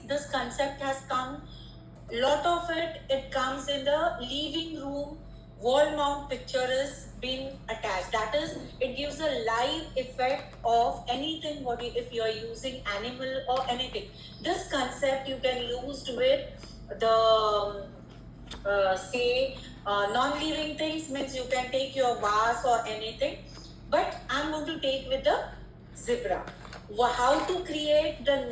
this concept has come. Lot of it comes in the living room. Wall mount picture is being attached. That is, it gives a live effect of anything. If you are using animal or anything, this concept you can use with the non-living things. Means you can take your vase or anything, but I'm going to take with the zebra. How to create the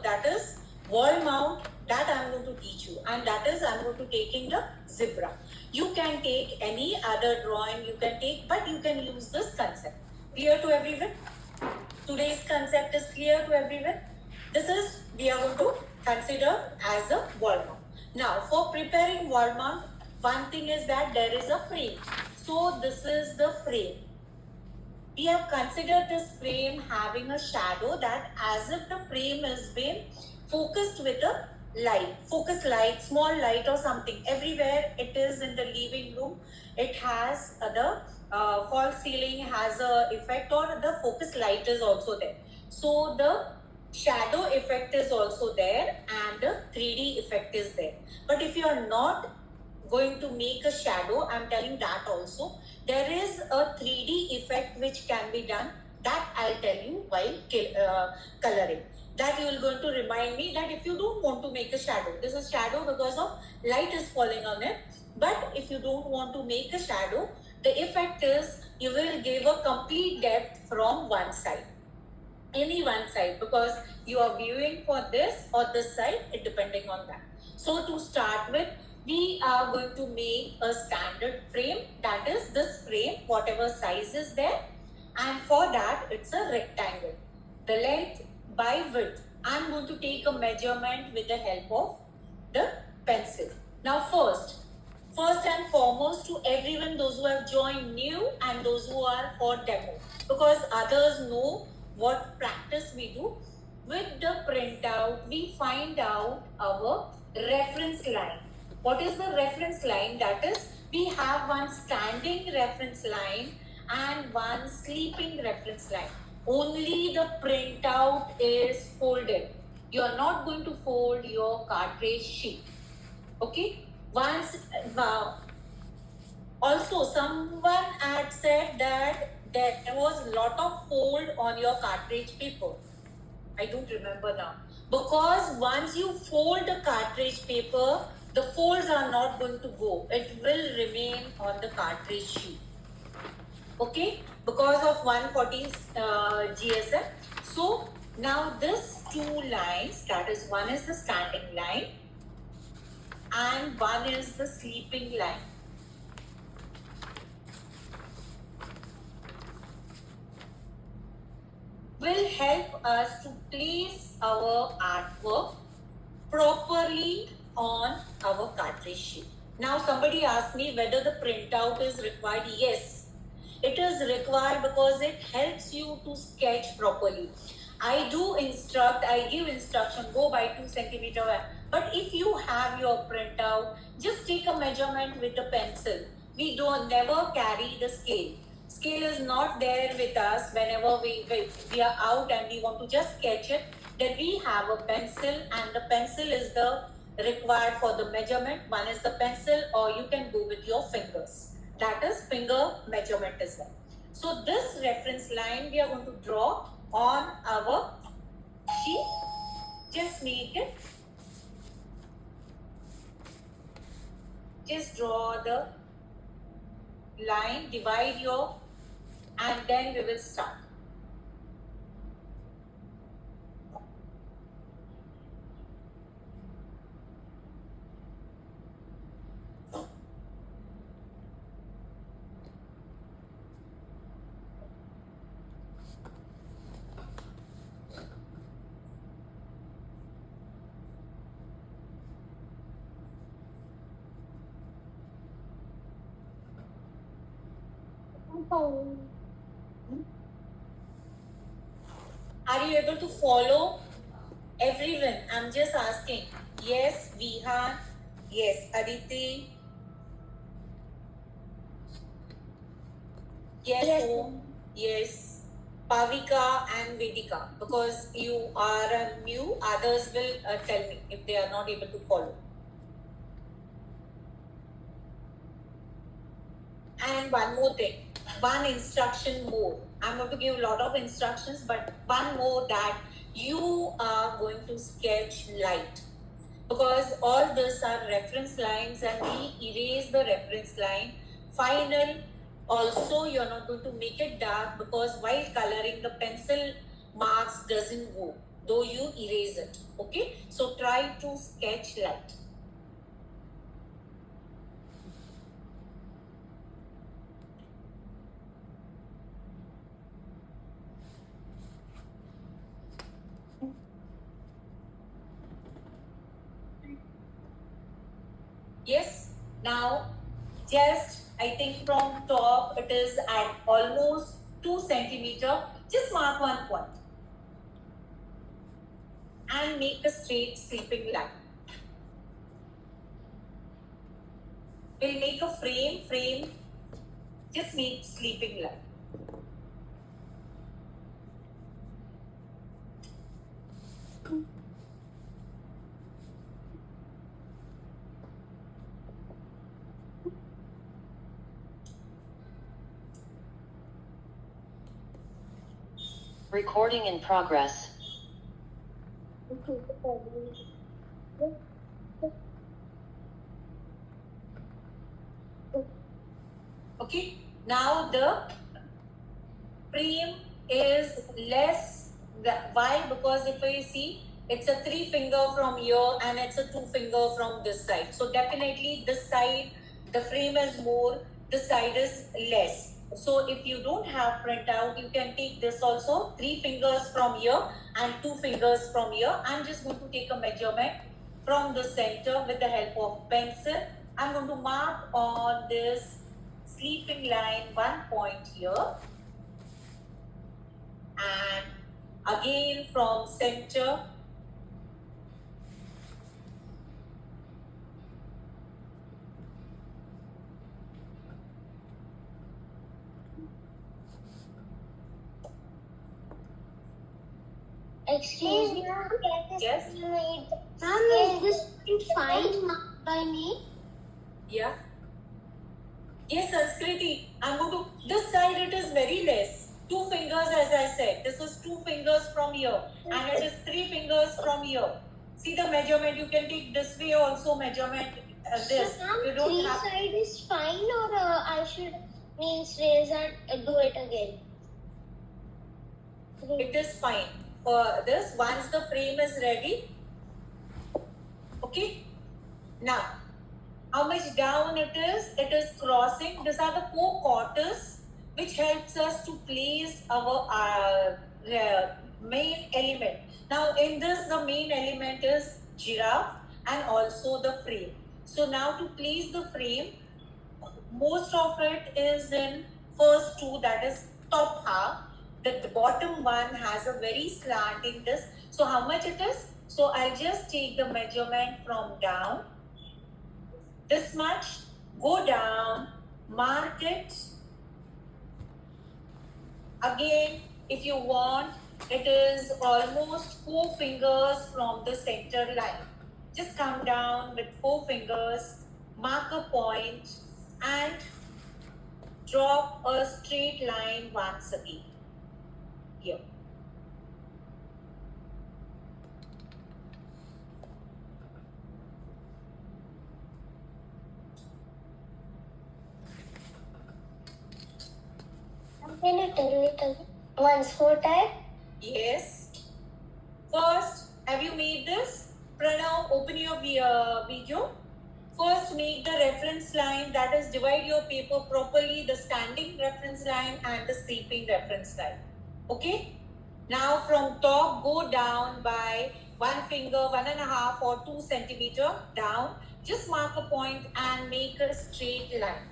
that is wall mount, that I'm going to teach you, and that is I'm going to taking the zebra. You can take any other drawing, you can take, but you can use this concept. Clear to everyone? Today's concept is clear to everyone. This is we are going to consider as a wall mount. Now, for preparing wall mount, one thing is that there is a frame. So this is the frame. We have considered this frame having a shadow, that as if the frame has been focused with a light, focus light, small light or something. Everywhere it is in the living room, it has the false ceiling has a effect, or the focus light is also there. So the shadow effect is also there and the 3D effect is there. But if you are not going to make a shadow, I'm telling that also, there is a 3D effect which can be done. That I'll tell you while coloring. That you will going to remind me that if you don't want to make a shadow, this is shadow because of light is falling on it. But if you don't want to make a shadow, the effect is you will give a complete depth from one side, any one side, because you are viewing for this or this side, it depending on that. So to start with, we are going to make a standard frame, that is this frame, whatever size is there, and for that it's a rectangle. The length by width, I'm going to take a measurement with the help of the pencil. Now first and foremost, to everyone, those who have joined new and those who are for demo, because others know what practice we do. With the printout, we find out our reference line. What is the reference line? That is, we have one standing reference line and one sleeping reference line. Only the printout is folded. You are not going to fold your cartridge sheet. Okay? Once also someone had said that there was lot of fold on your cartridge paper. I don't remember now. Because once you fold the cartridge paper, the folds are not going to go. It will remain on the cartridge sheet. Okay? Because of 140 GSM. So now this two lines, that is, one is the standing line and one is the sleeping line. Will help us to place our artwork properly on our cartridge sheet. Now somebody asked me whether the printout is required. Yes, it is required because it helps you to sketch properly. I do instruct, I give instruction, go by 2 centimeter. But if you have your printout, just take a measurement with a pencil. We don't never carry the scale. Scale is not there with us whenever we are out and we want to just sketch it. Then we have a pencil, and the pencil is the required for the measurement. One is the pencil, or you can go with your fingers. That is finger measurement is there. So this reference line we are going to draw on our sheet. Just make it. Just draw the line, divide your, and then we will start. Are you able to follow? Everyone, I'm just asking. Yes, Vihan. Yes, Aditi. Yes, Yes. Om. Yes. Pavika and Vedika, because you are new, others will tell me if they are not able to follow. And one more thing, one instruction more. I'm going to give a lot of instructions, but one more, that you are going to sketch light, because all these are reference lines and we erase the reference line. Final, also you're not going to make it dark, because while coloring the pencil marks doesn't go, though you erase it. Okay, so try to sketch light. Yes, now just I think from top it is at almost 2 centimeter. Just mark one point and make a straight sleeping line. We'll make a frame, just make sleeping line. Recording in progress. Okay, now the frame is less. Why? Because if I see, it's a 3 finger from here and it's a 2 finger from this side. So definitely this side, the frame is more, this side is less. So if you don't have printout, you can take this also, 3 fingers from here and 2 fingers from here. I'm just going to take a measurement from the center with the help of pencil. I'm going to mark on this sleeping line 1 point here, and again from center Excuse me, can this Yes. be made? Is this fine by me? Yeah. Yes, Sanskriti. I'm going to, this side it is very less. 2 fingers, as I said. This is 2 fingers from here. And it is 3 fingers from here. See the measurement. You can take this way also measurement. This. So, ma'am, You don't 3 have. side is fine, or I should means raise and do it again? It is fine. For this, once the frame is ready. Okay. Now, how much down it is crossing. These are the 4 quarters which helps us to place our main element. Now in this, the main element is giraffe and also the frame. So now to place the frame, most of it is in first 2, that is top half. The bottom one has a very slanting this. So how much it is? So I'll just take the measurement from down. This much, go down, mark it. Again, if you want, it is almost 4 fingers from the center line. Just come down with 4 fingers, mark a point, and drop a straight line once again. Here. Can you tell me once more time? Yes. First, have you made this? Pranav, open your video. First, make the reference line, that is, divide your paper properly, the standing reference line and the sleeping reference line. Okay? Now from top, go down by 1 finger, 1.5 or 2 centimeter down. Just mark a point and make a straight line.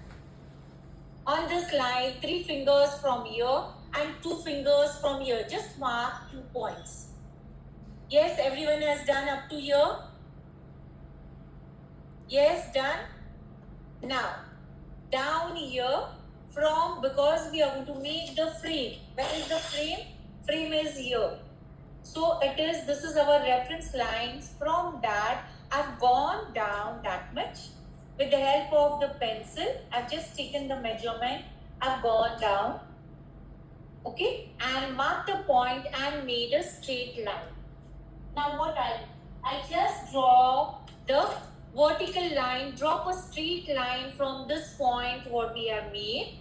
On this line, 3 fingers from here and 2 fingers from here. Just mark 2 points. Yes, everyone has done up to here? Yes, done? Now, down here, from, because we are going to make the frame. Where is the frame? Frame is here. So this is our reference lines. From that, I've gone down that much. With the help of the pencil, I've just taken the measurement. I've gone down, okay, and marked the point and made a straight line. Now what I just draw the vertical line, drop a straight line from this point what we have made.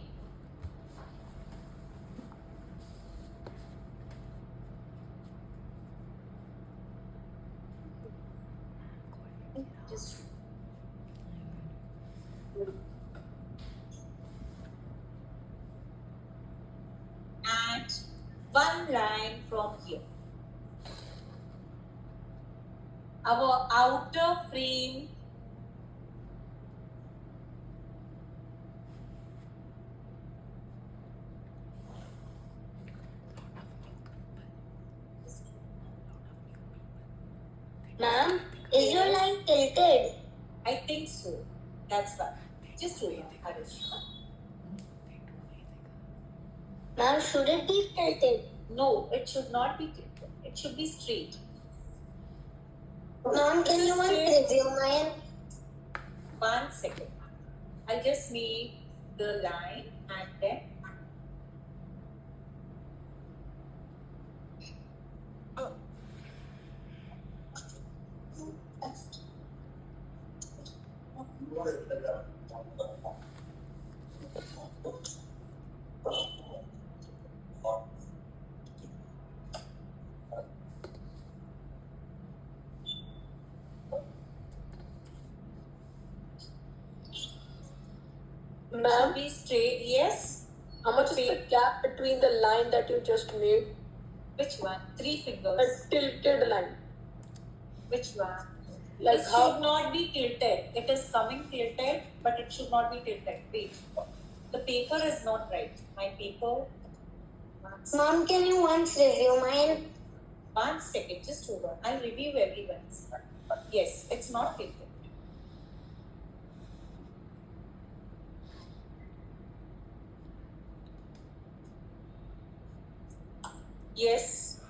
Just and one line from here. Our outer frame Ma'am, is your line tilted? I think so. That's fine. Just do it, Harish. Ma'am, should it be tilted? No, it should not be tilted. It should be straight. Ma'am, can you once review mine? 1 second. I'll just make the line and then Ma'am, be straight. Yes. how much is the gap between the line that you just made? Which one? 3 A fingers. tilted line. Which one? Like it how? should not be tilted. It is coming tilted, but it should not be tilted. Wait. The paper is not right. My paper. Ma'am, can you once review mine? 1 second. Just hold on. I'll review everyone's. Yes, it's not tilted. Yes.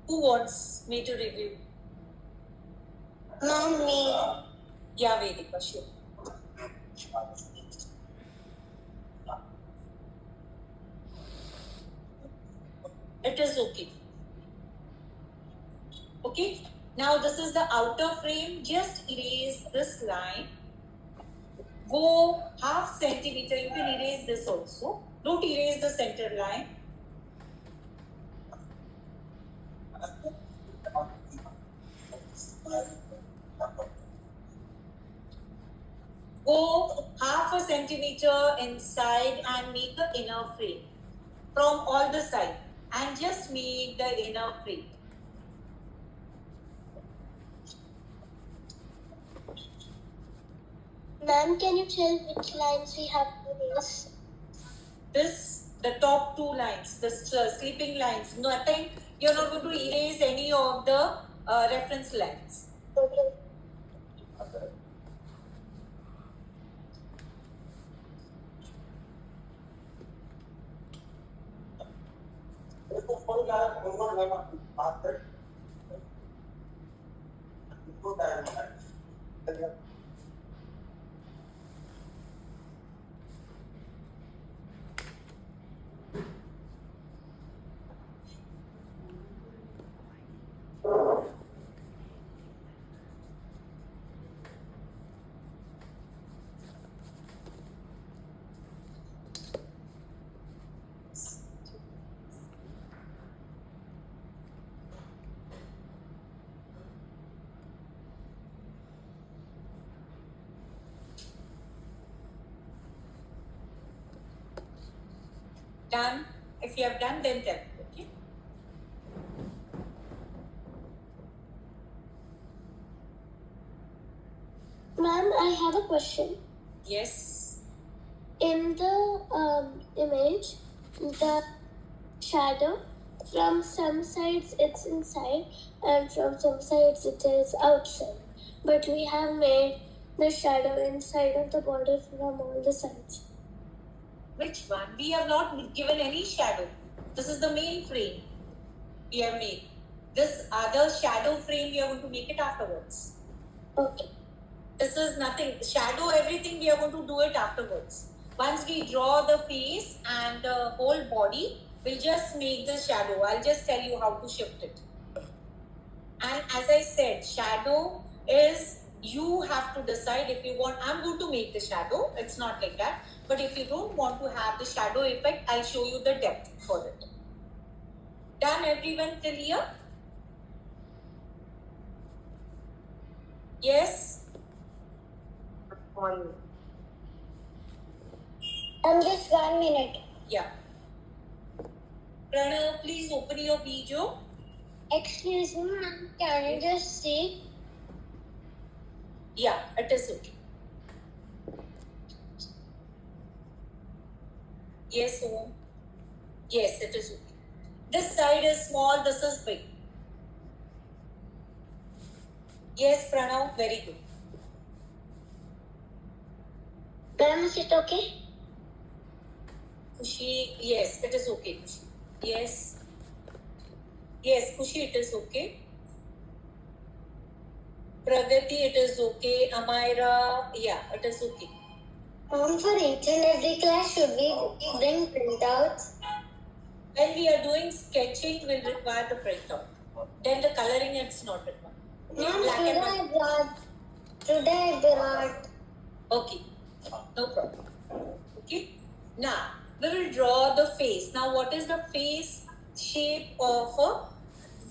Who wants me to review? Ma'am, me. Yeah, Vedika, sure. It is okay. Okay. Now this is the outer frame. Just erase this line. Go half centimeter. You can erase this also. Don't erase the center line. Go half a centimeter inside and make the inner frame from all the sides and just make the inner frame. Ma'am, can you tell which lines we have to erase? The top 2 lines, the sleeping lines, nothing. You're not going to erase any of the reference lines. Okay. Done? If you have done, then tell me, okay? Ma'am, I have a question. Yes. In the image, the shadow, from some sides it's inside and from some sides it is outside. But we have made the shadow inside of the body from all the sides. Which one? We have not given any shadow. This is the main frame we have made. This other shadow frame we are going to make it afterwards. Okay. This is nothing. Shadow, everything we are going to do it afterwards. Once we draw the face and the whole body, we'll just make the shadow. I'll just tell you how to shift it. And as I said, shadow is you have to decide if you want. I'm going to make the shadow. It's not like that. But if you don't want to have the shadow effect, I'll show you the depth for it. Done, everyone till here? Yes? Just 1 minute. Yeah. Pranav, please open your video. Excuse me, ma'am. Can you just see? Yeah, it is okay. Yes, Om. Yes, it is okay. This side is small, this is big. Yes, Pranav, very good. Ma'am, is it okay? Kushi, yes, it is okay. Kushi. Yes. Yes, Kushi, it is okay. Pragati, it is okay. Amaira, yeah, it is okay. For each and every class, should we bring printouts? When we are doing sketching, we'll require the printout. Then the coloring, it's not required. Ma'am, Black and white. today I brought. Okay, no problem. Okay, now we will draw the face. Now, what is the face shape of a?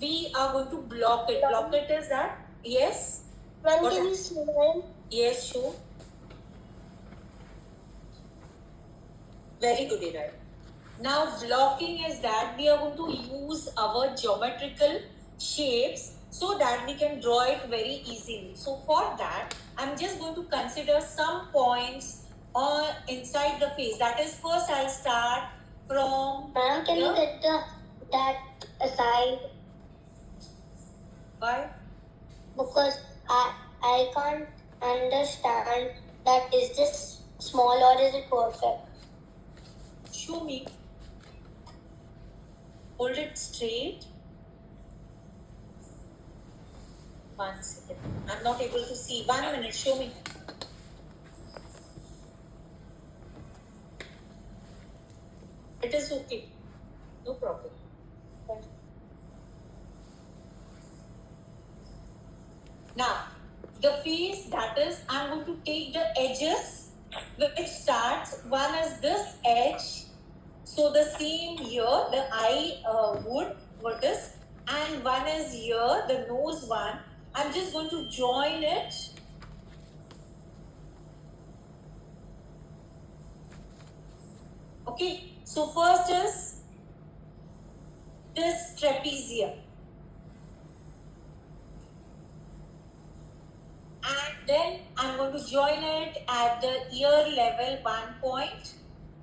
We are going to block it. Block it is that? Yes. Ma'am, What can hap- you smile? Yes, sure. Very good, Irai. Now, blocking is that we are going to use our geometrical shapes so that we can draw it very easily. So, for that, I'm just going to consider some points inside the face. That is, first I'll start from. Ma'am, can you Yeah. get that aside? Why? Because I can't understand that is this small or is it perfect? Show me. Hold it straight. 1 second. I'm not able to see. 1 minute. Show me. It is okay. No problem. Now, the face, that is, I'm going to take the edges which starts. One is this edge. So the same here, the eye wood, what is, and one is here, the nose one. I'm just going to join it. Okay, so first is this trapezium. And then I'm going to join it at the ear level 1 point.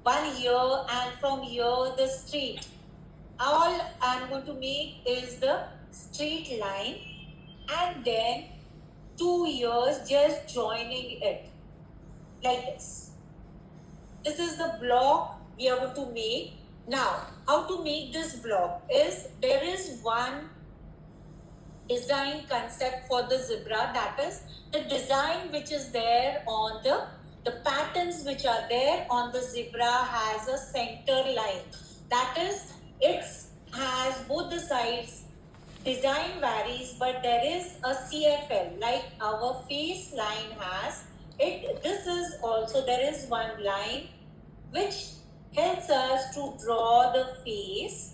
1 here, and from here the straight. All I'm going to make is the straight line, and then 2 ears just joining it like this. This is the block we are going to make. Now, how to make this block is there is one design concept for the zebra, that is the design which is there on the patterns which are there on the zebra has a center line. That is, it has both the sides. Design varies, but there is a CFL like our face line has. This is also, there is one line which helps us to draw the face.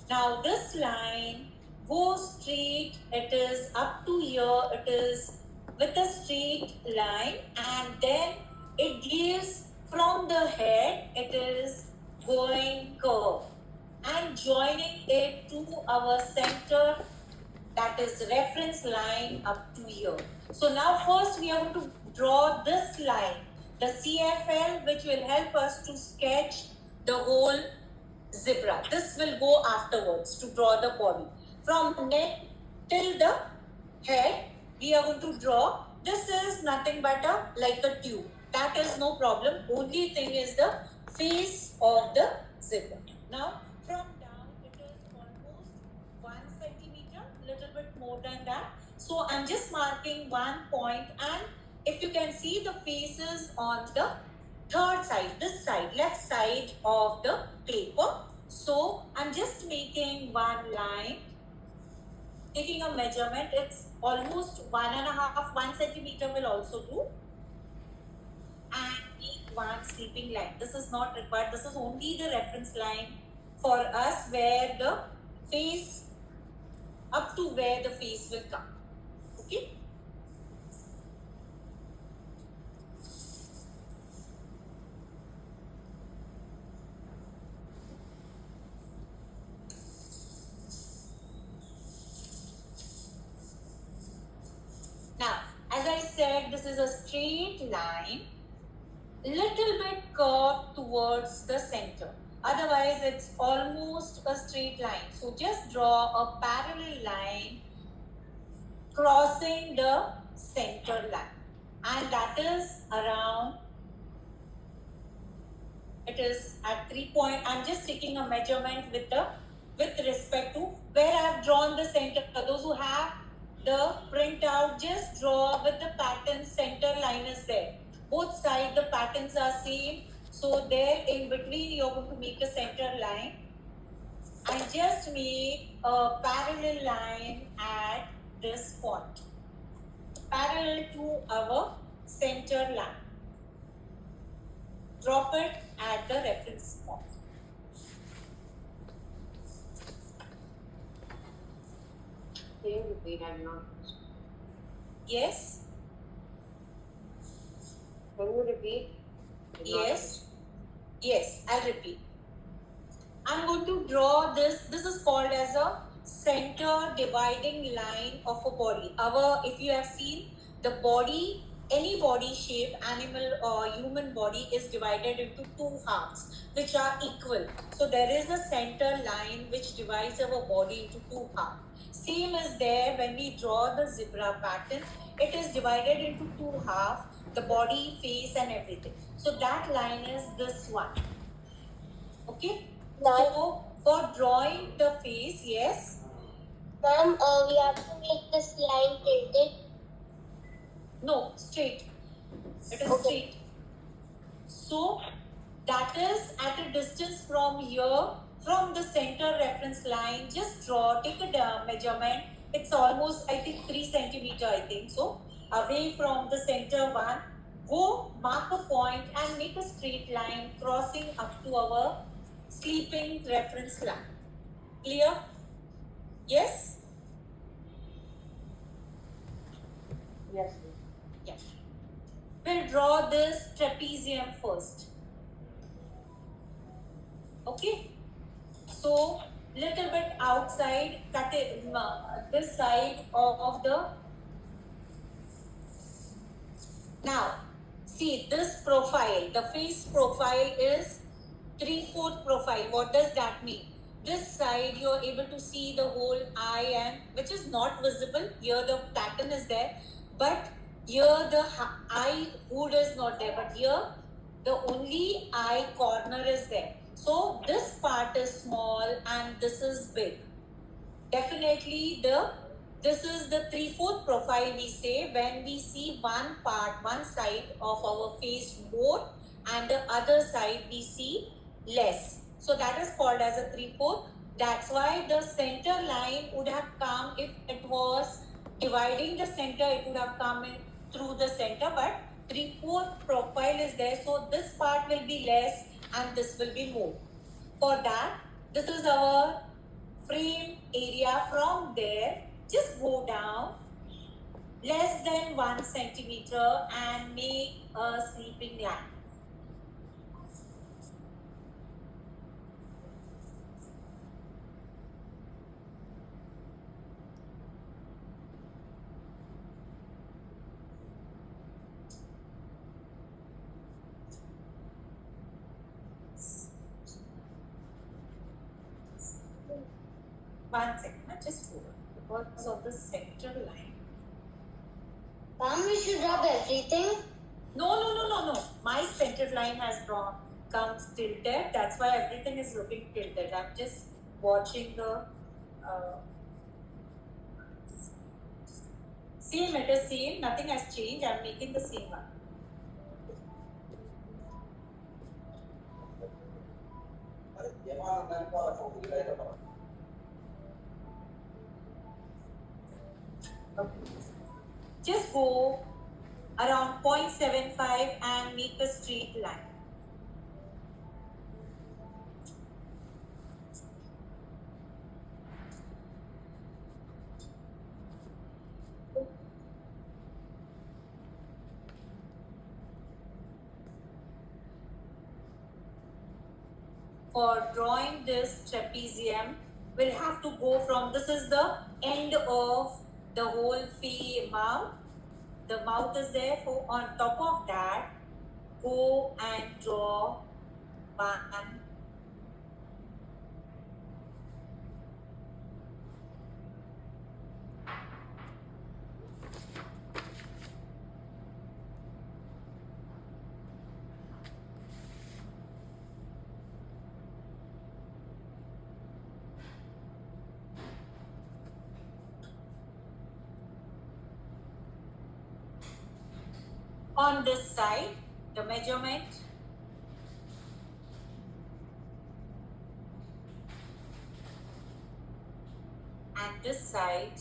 Now this line goes straight, it is up to here, it is with a straight line, and then it gives from the head, it is going curve and joining it to our center, that is reference line up to here. So now first we are going to draw this line, the CFL, which will help us to sketch the whole zebra. This will go afterwards to draw the body. From neck till the head, we are going to draw. This is nothing but like a tube. That is no problem. Only thing is the face of the zipper. Now from down it is almost 1 centimeter, little bit more than that. So I'm just marking 1 point, and if you can see the faces on the third side, this side, left side of the paper. So I'm just making one line, taking a measurement. It's almost 1.5 centimeter will also do, and make one sleeping line. This is not required. This is only the reference line for us, where the face, up to where the face will come. Okay. Now, as I said, this is a straight line, little bit curved towards the center. Otherwise, it's almost a straight line. So just draw a parallel line crossing the center line, and that is around, it is at 3 point. I'm just taking a measurement with respect to where I've drawn the center. Those who have the printout, just draw with the pattern. Center line is there. Both sides the patterns are same. So there in between you're going to make a center line, and just make a parallel line at this point, parallel to our center line. Drop it at the reference point. Can you repeat? I'm not. Yes? Can you repeat? Yes. Yes, I'll repeat. I'm going to draw this. This is called as a center dividing line of a body. If you have seen the body, any body shape, animal or human body is divided into two halves which are equal. So there is a center line which divides our body into two halves. Same is there when we draw the zebra pattern. It is divided into two halves, the body, face and everything. So that line is this one. Okay? So for drawing the face, yes? Ma'am, we have to make this line tilted. No, straight. It is Okay. straight. So that is at a distance from here, from the center reference line. Just draw, take a measurement. It's almost, I think, 3 centimeter, I think. So away from the center one, go mark a point and make a straight line crossing up to our sleeping reference line. Clear? Yes? Yes. Yes. We'll draw this trapezium first. Okay? So, little bit outside, cut it, this side of the. Now, see this profile, the face profile is 3/4 profile. What does that mean? This side you're able to see the whole eye, and which is not visible. Here the pattern is there, but here the eye hood is not there, but here the only eye corner is there. So this part is small and this is big. Definitely this is the 3/4 profile we say when we see one part, one side of our face more and the other side we see less. So that is called as a 3/4. That's why the center line would have come, if it was dividing the center, it would have come in through the center, but 3/4 profile is there. So this part will be less and this will be more. For that, this is our frame area. From there, just go down less than 1 centimeter and make a sleeping line. One second, just hold on. Because of the center line, Mom, we should rub everything. No. My centered line has comes tilted. That's why everything is looking tilted. I'm just watching the same. It is same. Nothing has changed. I'm making the same one. Just go around 0.75 and make a straight line. For drawing this trapezium, we'll have to go from, this is the end of the whole mouth. The mouth is there. For on top of that, go and draw one. On this side, the measurement. And this side.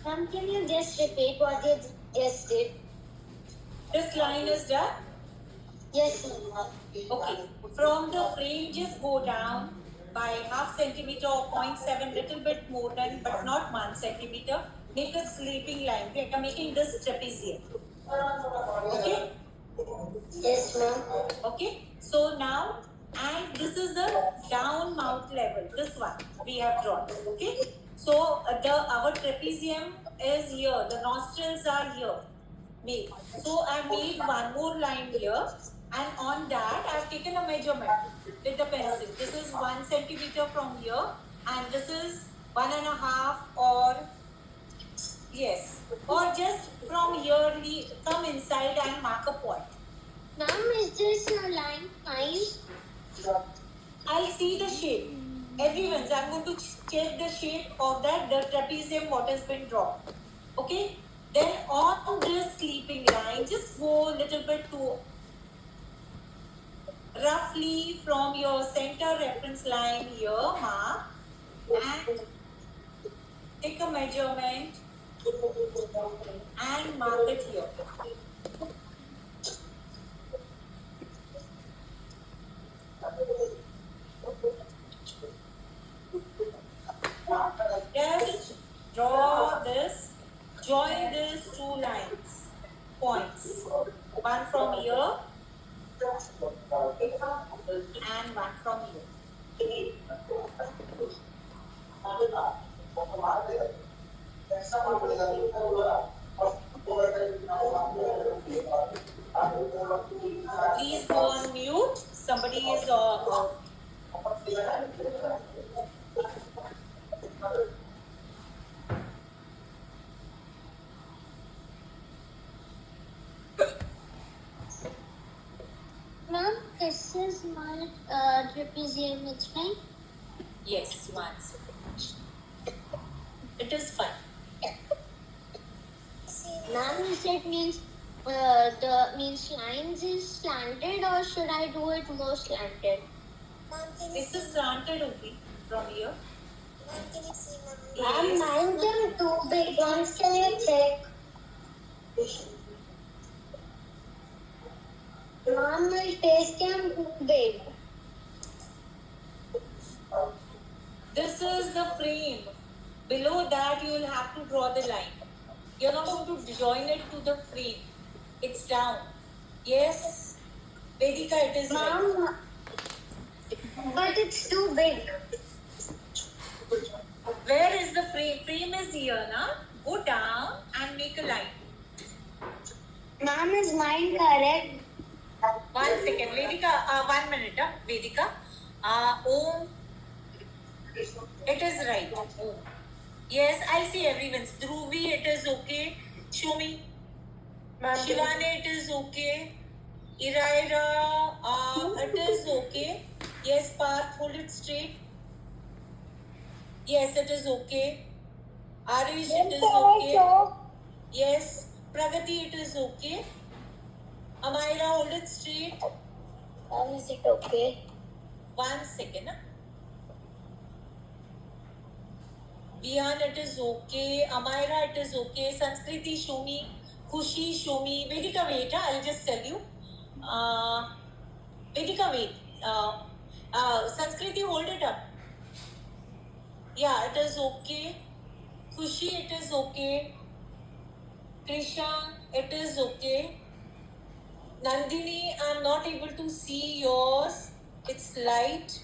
Mom, can you just repeat what you just did? This line is done. Yes, Mom. Okay. From the frame, just go down by half centimeter or 0.7, little bit more than, but not 1 centimeter. Make a sleeping line. We are making this trapezium. Okay. Yes, Mom. Okay. So now, and this is the down mouth level. This one we have drawn. Okay. So our trapezium is here. The nostrils are here. Made. So I made one more line here, and on that I have taken a measurement with the pencil. This is 1 centimeter from here, and this is 1.5, or yes, or just from here we come inside and mark a point. Mom, is this a line fine? I'll see the shape. Everyone's, I'm going to check the shape of that, the trapezium, what has been drawn. Okay? Then on this sleeping line, just go a little bit to roughly from your center reference line here, mark, and take a measurement and mark it here. Just draw this, join these two lines, points. One from here and one from here. Please go on mute. Somebody is Mom, this is my trapezium, it's fine? yes, once. It is fine. Mom, you said means lines is slanted, or should I do it more slanted? This is slanted only from here. Mom, mine's are too big. Once can you check? Mom, my face cam too big. This is the frame. Below that, you will have to draw the line. You're not going to join it to the frame. It's down. Yes, Vedika, it is right. Mom, but it's too big. Where is the frame? Frame is here, na? Go down and and make a line. Ma'am, is mine correct? 1 second. Vedika, 1 minute. Vedika. Om. It is right. Om. Yes, I see everyone's. Dhruvi, it is okay. Shumi. Ma'am, Shivani, it is okay. Iraira, it is okay. Yes, Parth, hold it straight. Yes, it is okay. Arish, it is okay. Yes. Pragati, it is okay. Amira, hold it straight. Ma'am, is it okay? 1 second. Vihan, it is okay. Amira, it is okay. Sanskriti, show me. Khushi, show me. Vedika, wait. I'll just tell you. Vedika, wait. Sanskriti, hold it up. Yeah, it is okay. Khushi, it is okay. Krishan, it is okay. Nandini, I'm not able to see yours. It's light.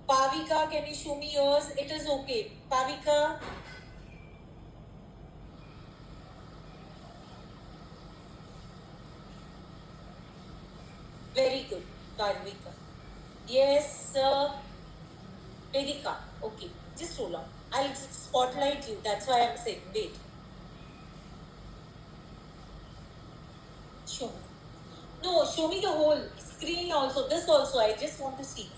Pavika, can you show me yours? It is okay. Pavika. Very good. Pavika. Yes, Vedika. Okay. Just hold on. I'll spotlight you. That's why I'm saying. Wait. Show me. No, show me the whole screen also. This also. I just want to see.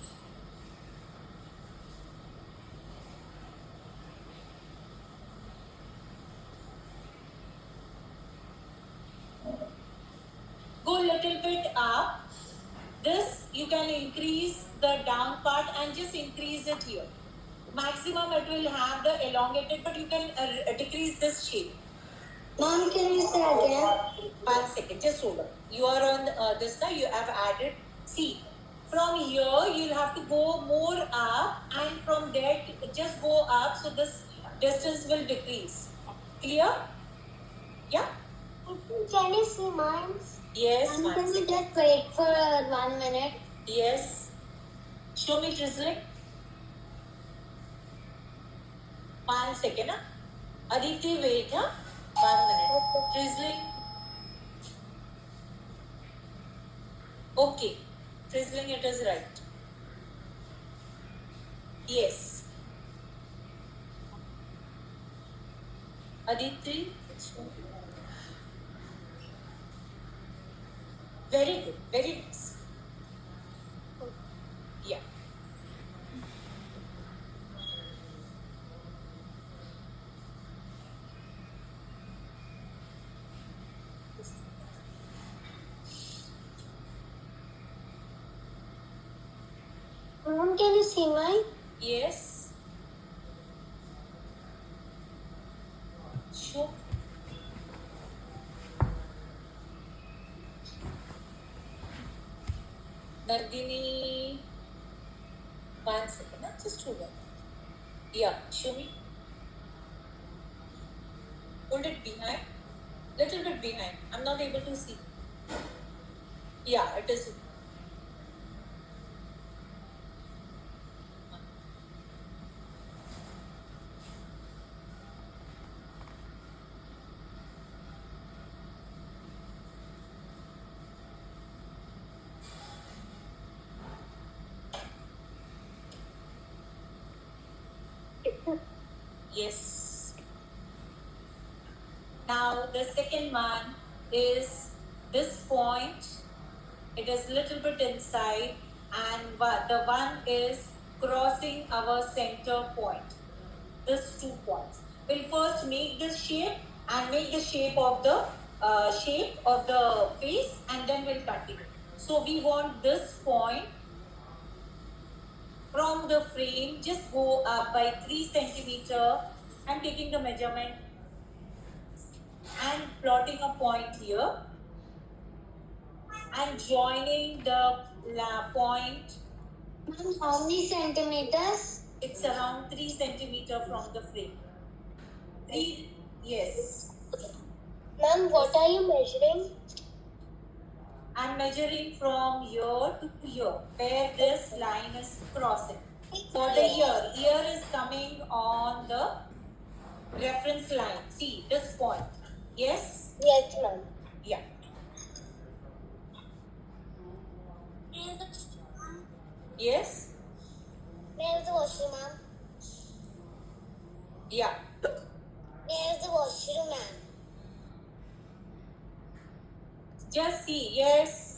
Go a little bit up. This, you can increase the down part and just increase it here. Maximum it will have the elongated, but you can decrease this shape. Ma'am, can you say again? 1 second, just hold on. You are on this now, you have added. See, from here you'll have to go more up, and from there just go up, so this distance will decrease. Clear? Yeah? Can you see mine? Yes, Ma'am, 1 can you second. just wait for 1 minute? Yes. Show me drizzling. 1 second. Aditi, wait. 1 minute. Drizzling. Okay. Drizzling, it is right. Yes. Aditi. Very good. Very nice. Yeah. Ma'am, can you see mine? Yes. Sure. Nandini. 1 second. Just hold on. Yeah, show me. Hold it behind. Little bit behind. I'm not able to see. Yeah, it is. Yes. Now the second one is this point. It is little bit inside, and the one is crossing our center point. These 2 points. We'll first make this shape and make the shape of the face, and then we'll continue. So we want this point from the frame, just go up by 3 centimeter. I'm taking the measurement and plotting a point here and joining the point. Ma'am, how many centimeters? It's around 3 centimeter from the frame. 3, yes. Ma'am, what are you measuring? I'm measuring from here to here, where this line is crossing. For the ear is coming on the reference line. See, this point. Yes? Yes, ma'am. Yeah. Yes? Where is the washroom, ma'am? Yeah. Where is the washroom, ma'am? Just see. Yes.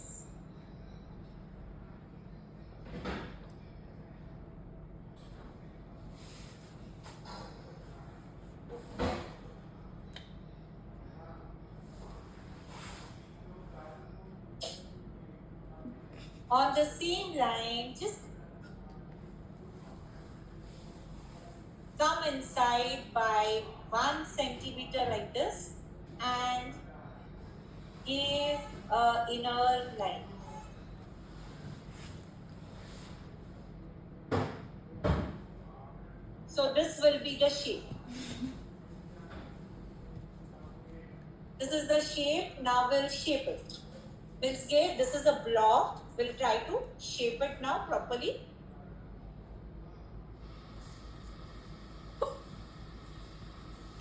On the same line, just come inside by 1 centimeter like this and give a inner line. So this will be the shape. This is the shape. Now we'll shape it. Means give, this is a block. We'll try to shape it now properly.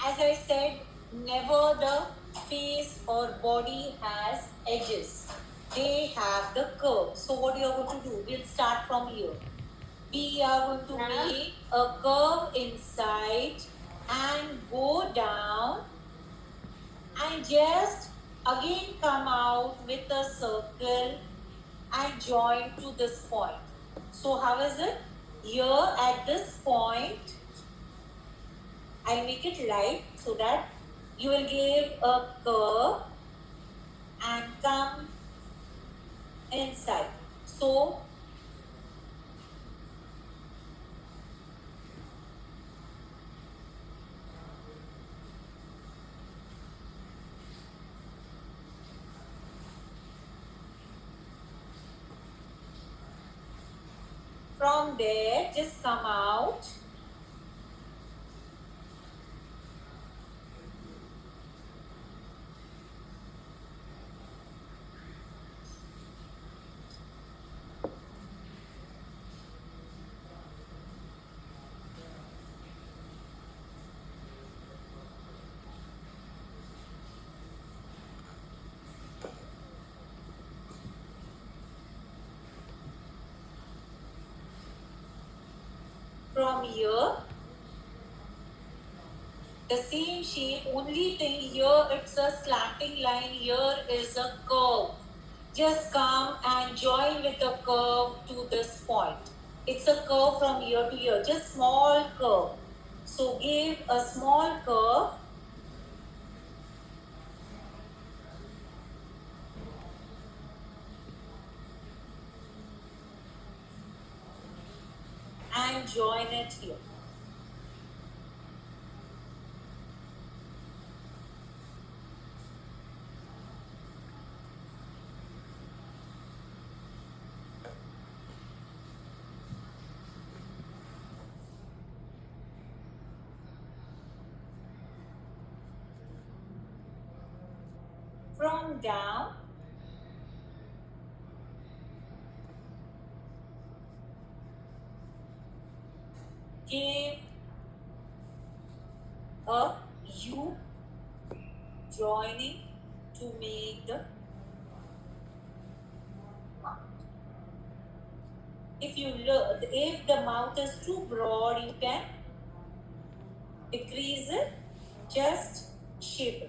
As I said, never the face or body has edges. They have the curve. So what you are going to do? We'll start from here. We are going to make a curve inside and go down and just again come out with a circle and join to this point. So how is it? Here at this point, I'll make it light so that you will give a curve and come inside. So from there, just come out. From here, the same shape, only thing here it's a slanting line, here is a curve. Just come and join with the curve to this point. It's a curve from here to here, just small curve. So give a small curve and join it here. From down, give a U joining to make the mouth. If you look, if the mouth is too broad, you can decrease it, just shape it.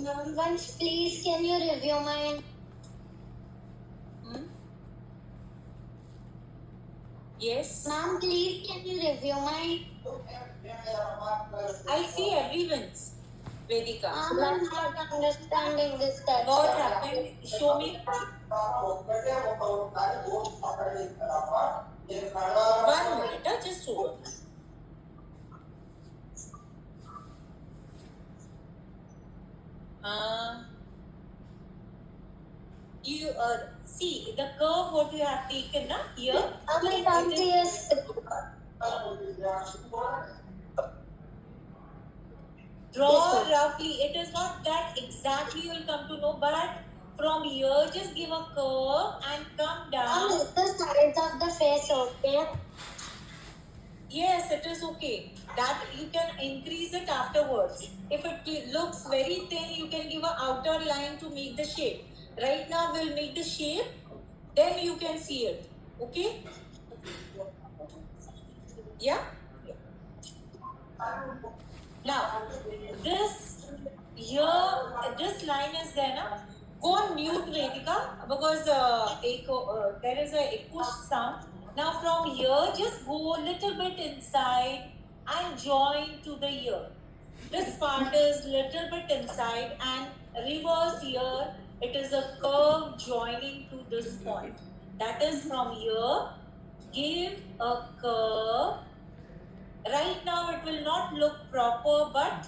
Ma'am, once please can you review my Yes. Ma'am, please can you review my I see everyone's Vedika. I'm not understanding this text. What happened? Show me. 1 minute, just hold on. You see the curve what you have taken now here. How many times do you Draw roughly. It is not that exactly you will come to know, but from here just give a curve and come down. Is the sides of the face okay? Yes, it is okay. That you can increase it afterwards. If it looks very thin, you can give an outer line to make the shape. Right now, we'll make the shape, then you can see it. Okay? Yeah? Now, this here, this line is there now. Go on mute, Vedika, because there is a echo sound. Now from here, just go a little bit inside and join to the ear. This part is little bit inside and reverse here. It is a curve joining to this point. That is from here. Give a curve. Right now it will not look proper, but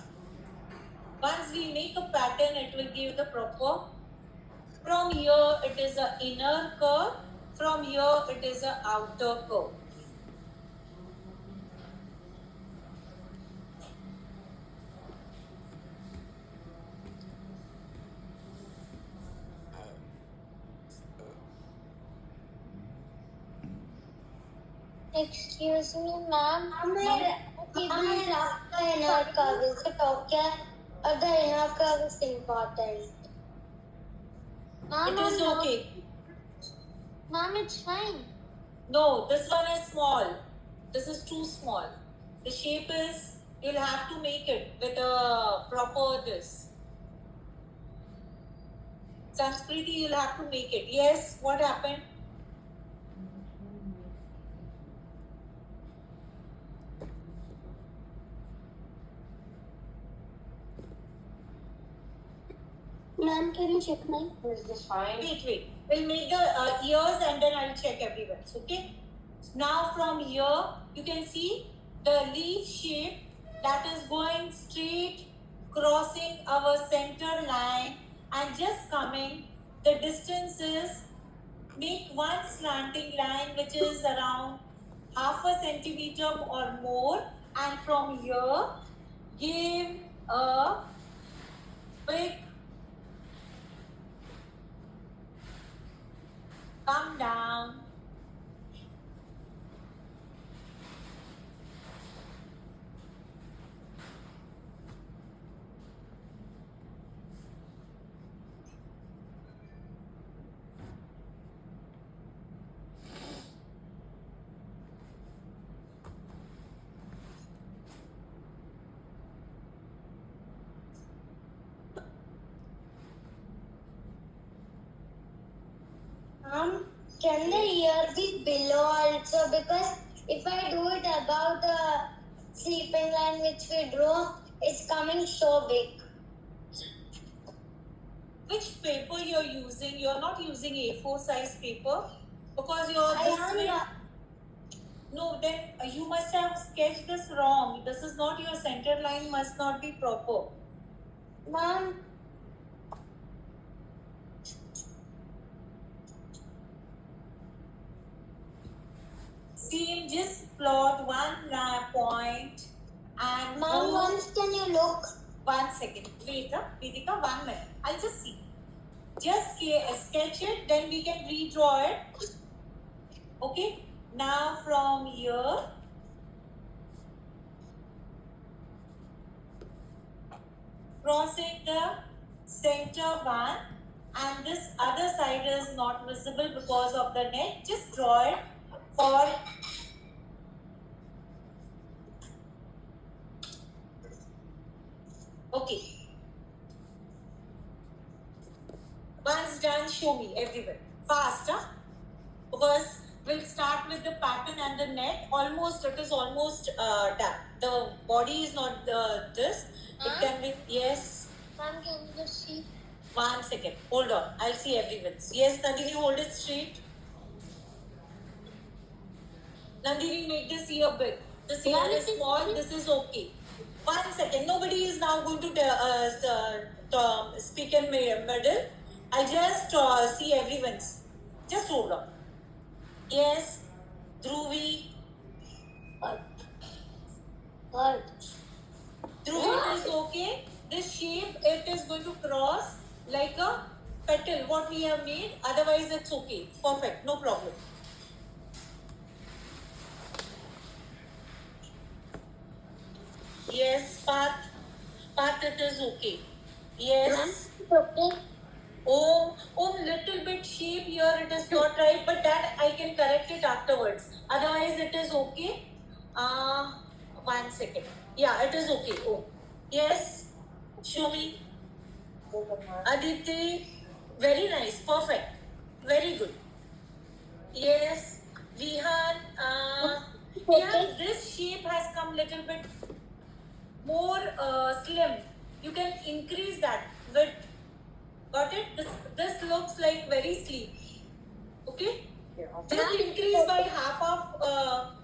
once we make a pattern, it will give the proper. From here, it is an inner curve. From here, it is an outer curve. Excuse me, ma'am. The inner curve is it okay? Or the inner curve is important? Ma'am, It is okay. Ma'am, it's fine. No, this one is small. This is too small. The shape is, you'll have to make it with a proper this. Sanskriti, you'll have to make it. Yes, what happened? Ma'am, can you check mine? Is this fine? Wait. We'll make the ears and then I'll check everyone's. Okay? Now from here, you can see the leaf shape that is going straight, crossing our center line and just coming. The distance is, make one slanting line which is around half a centimeter or more, and from here, give a big come down. Can the ear be below also? Because if I do it above the sleeping line which we drew, it's coming so big. Which paper you're using? You're not using A4 size paper because you're I this am way. not. No, then you must have sketched this wrong. This is not your center line, must not be proper. Ma'am, See, just plot one point and ma'am, go. once can you look? 1 second. Wait, Vedika, 1 minute. I'll just see. Just sketch it, then we can redraw it. Okay. Now from here, crossing the center one, and this other side is not visible because of the neck. Just draw it for okay. Once done, show me everywhere. Fast, huh? Because we'll start with the pattern and the neck. It is almost done. The body is not this. It can be, yes. Ma'am, can you just see? 1 second. Hold on. I'll see everyone's. Yes, Nandini, hold it straight. Nandini, make this ear big. This ear is small. This is okay. 1 second. Nobody is now going to speak in middle. I just see everyone's. Just hold on. Yes, Dhruvi. What? Dhruvi, it is okay. This shape, it is going to cross like a petal, what we have made. Otherwise, it's okay. Perfect. No problem. Yes, path. Path, it is okay. Yes. Okay. Oh, little bit shape here, it is not right, but that I can correct it afterwards. Otherwise, it is okay. 1 second. Yeah, it is okay. Oh, yes. Show me. Aditi, very nice, perfect, very good. Yes, Vihan, Vihan, this shape has come little bit more slim. You can increase that width. Got it? This looks like very sleek. Okay? Just increase by half of,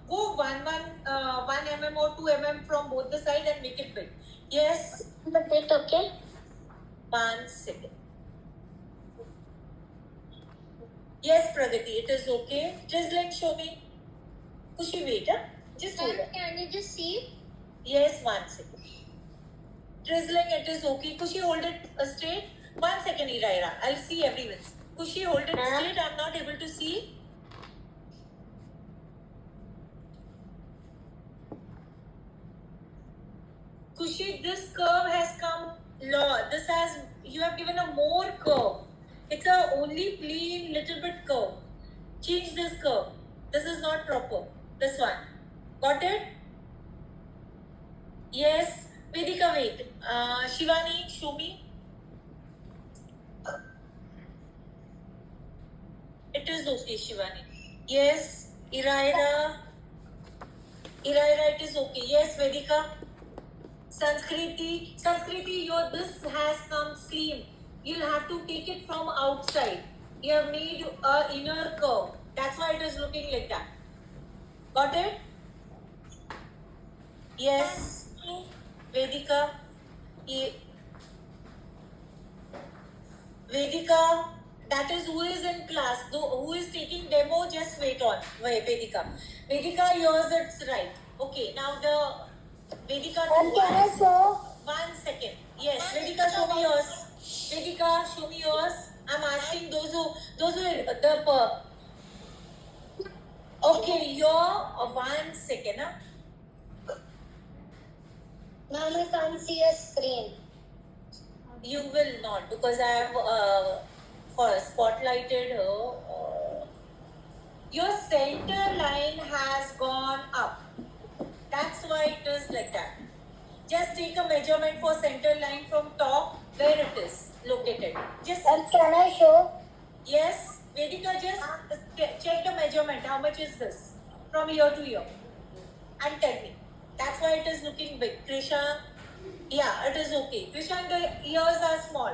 go 1 mm or 2 mm from both the side and make it big. Yes. But it okay? 1 second. Yes, Pragati, it is okay. Just like show me. Kushi, wait, huh? Just hold on. Can you just see? Yes, 1 second. Drizzling, it is okay. Kushi, hold it straight. 1 second, Ira. I'll see everyone's. Kushi, hold it straight. I'm not able to see. Kushi, this curve has come low. You have given a more curve. It's a only plain little bit curve. Change this curve. This is not proper. This one. Got it? Yes. Vedika, wait. Shivani, show me. It is okay, Shivani. Yes. Iraira, it is okay. Yes, Vedika. Sanskriti, this has come slim. You'll have to take it from outside. You have made a inner curve. That's why it is looking like that. Got it? Yes. Vedika. Vedika, that is who is in class. Who is taking demo, just wait on. Wait, Vedika. Vedika, yours it's right. Okay, now the Vedika. And can I show? 1 second. Yes, Vedika, show me yours. Vedika, show me yours. I'm asking those who the okay, your 1 second. Huh? Ma'am, I can't see a screen. You will not, because I have spotlighted her. Your center line has gone up. That's why it is like that. Just take a measurement for center line from top where it is located. Just And can I show? yes, Vedika, just check the measurement. How much is this from ear to ear? And tell me. That's why it is looking big. Krisha, yeah, it is okay. Krisha, the ears are small.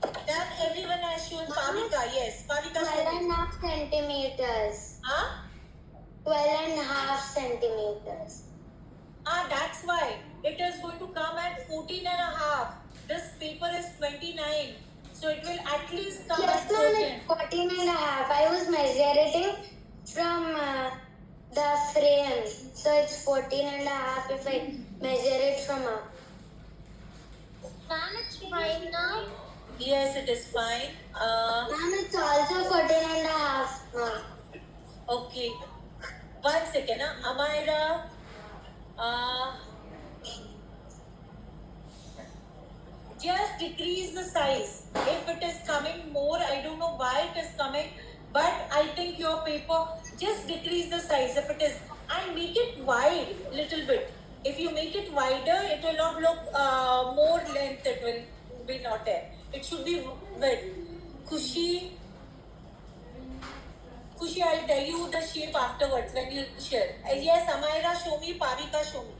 Then everyone has shown Pavika. Yes, Pavika 12 show me. and a half centimeters. Huh? 12 and a half centimeters. That's why it is going to come at 14 and a half. This paper is 29. So it will at least come Yes, at ma'am, 14. it's 14 and a half. I was measuring from the frame. So it's 14 and a half if I measure it from up. Ma'am, it's fine now. Yes, it is fine. Ma'am, it's also 14 and a half. Okay. 1 second. Amira. Just decrease the size. If it is coming more, I don't know why it is coming, but I think your paper, just decrease the size if it is, and make it wide little bit. If you make it wider, it will not look more length, it will be not there. It should be width. Kushi, I'll tell you the shape afterwards when you share. Yes, Amira, show me. Pavika, show me.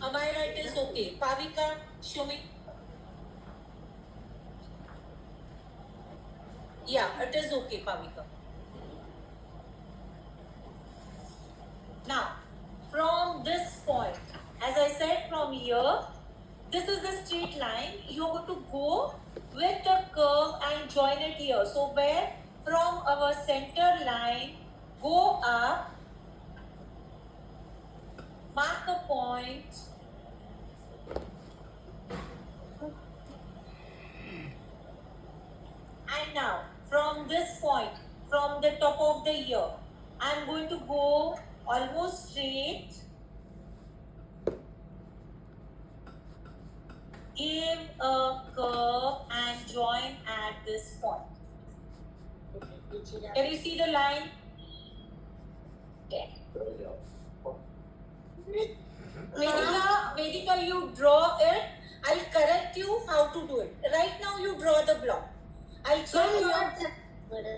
Amira, it is okay. Pavika, show me. Yeah, it is okay, Pavika. Now, from this point, as I said, from here, this is the straight line. You're going to go with the curve and join it here. So, where from our center line, go up, mark a point, and now from this point, from the top of the ear, I'm going to go almost straight, give a curve and join at this point. Can you see the line? Vedika, you draw it. I'll correct you how to do it. Right now, you draw the block. I'll check your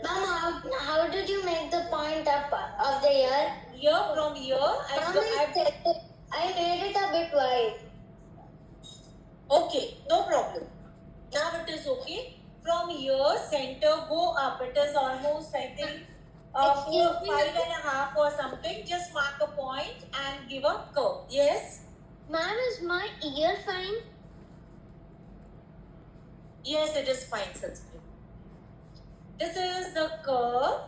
Mom, how did you make the point up of the ear? here from here. I made it a bit wide. Okay, no problem. Now it is okay. From here, center, go up. It is almost, I think, 4, 5.5 or something. Just mark a point and give a curve. Yes? Ma'am, is my ear fine? Yes, it is fine, Sanskrit. This is the curve.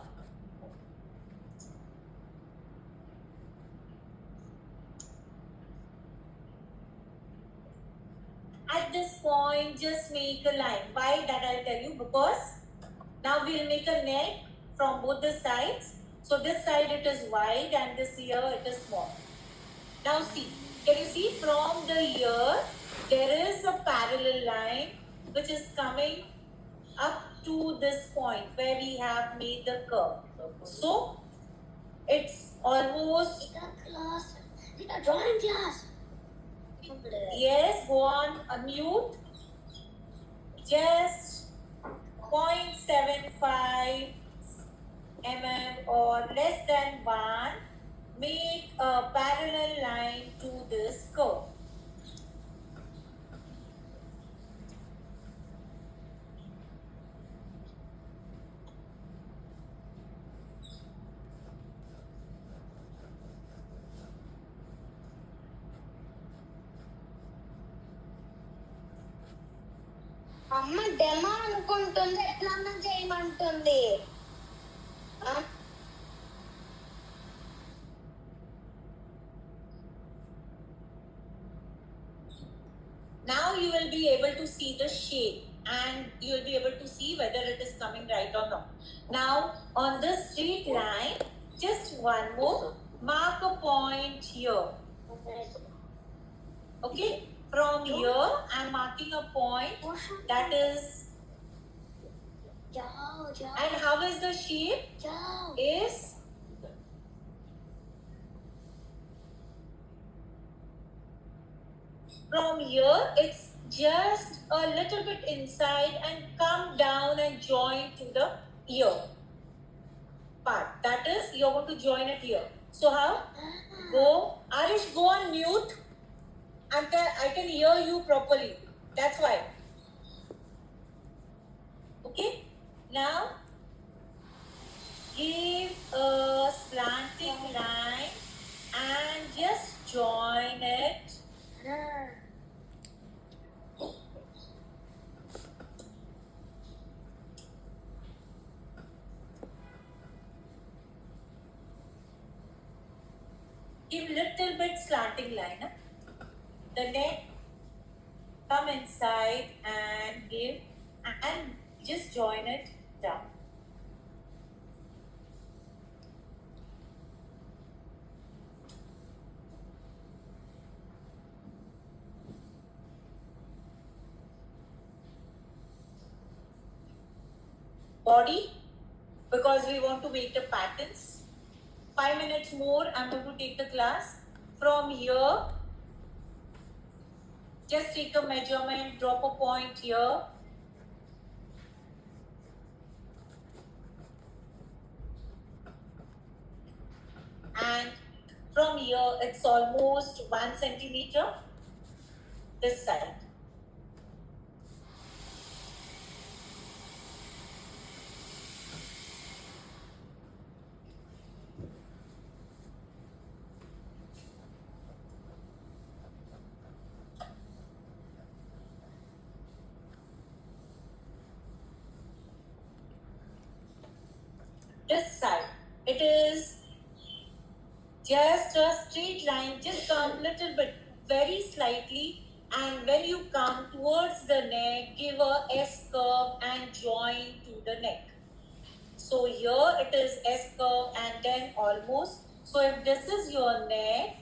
At this point, just make a line. Why? That I'll tell you, because now we'll make a neck from both the sides. So this side it is wide and this here it is small. Now see, can you see from the ear, there is a parallel line which is coming up to this point where we have made the curve. So it's almost, Drawing class. yes, go on, unmute. Just 0.75 mm or less than 1, make a parallel line to this curve. అమ్మ demo అనుకుంటుంది ఎట్లా చేయమంటుంది Now you will be able to see the shape and you will be able to see whether it is coming right or not. Now on this straight line, just one more, mark a point here. Okay, from here I'm marking a point that is, and how is the shape? Is from here, it's just a little bit inside and come down and join to the ear part. That is, you're going to join it here. So how? Go, Arish, go on mute. I can hear you properly. That's why. Okay? Now, give a slanting line and just join it. Give little bit slanting line. The neck, come inside and give, and just join it down. Body, because we want to make the patterns. 5 minutes more, I'm going to take the class. From here, just take a measurement, drop a point here. And from here, it's almost 1 centimeter this side. this side. It is just a straight line, just come little bit, very slightly, and when you come towards the neck, give a S curve and join to the neck. So here it is S curve and then almost. So if this is your neck,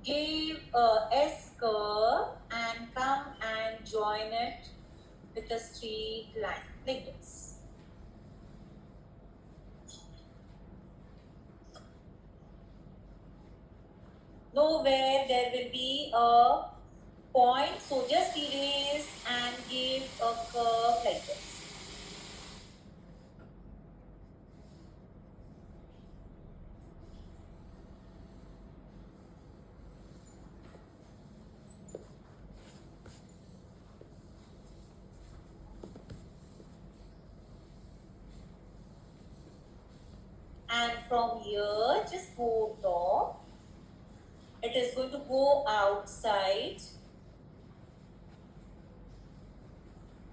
give a S curve and come and join it with a straight line like this. Nowhere there will be a point, so just erase and give a curve like this. And from here, just go top. It is going to go outside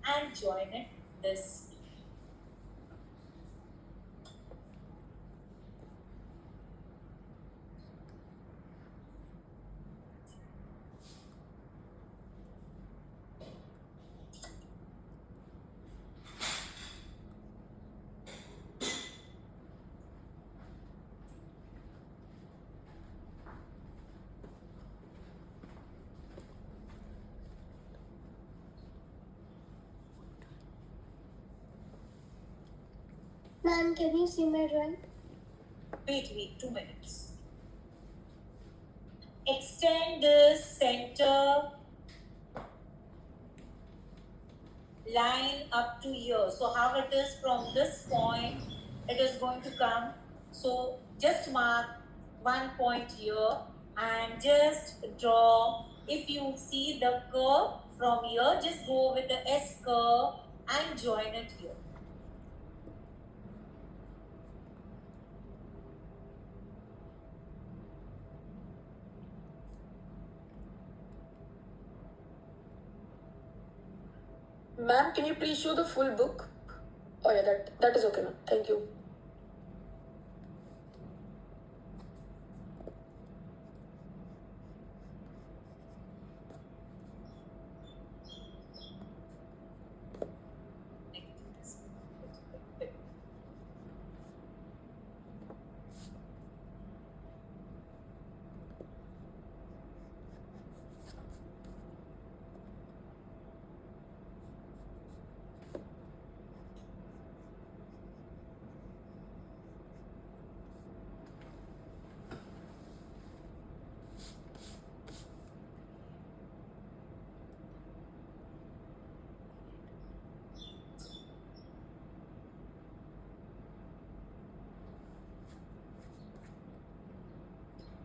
and join it this. Ma'am, can you see my drawing? Wait, 2 minutes. Extend this center line up to here. So how it is from this point, it is going to come. So just mark one point here and just draw. If you see the curve from here, just go with the S curve and join it here. Ma'am, can you please show the full book? Oh yeah, that is okay, ma'am. Thank you.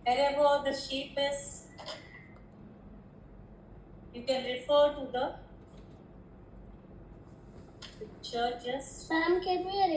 Wherever the shape is, you can refer to the picture just. Ma'am, can we arrange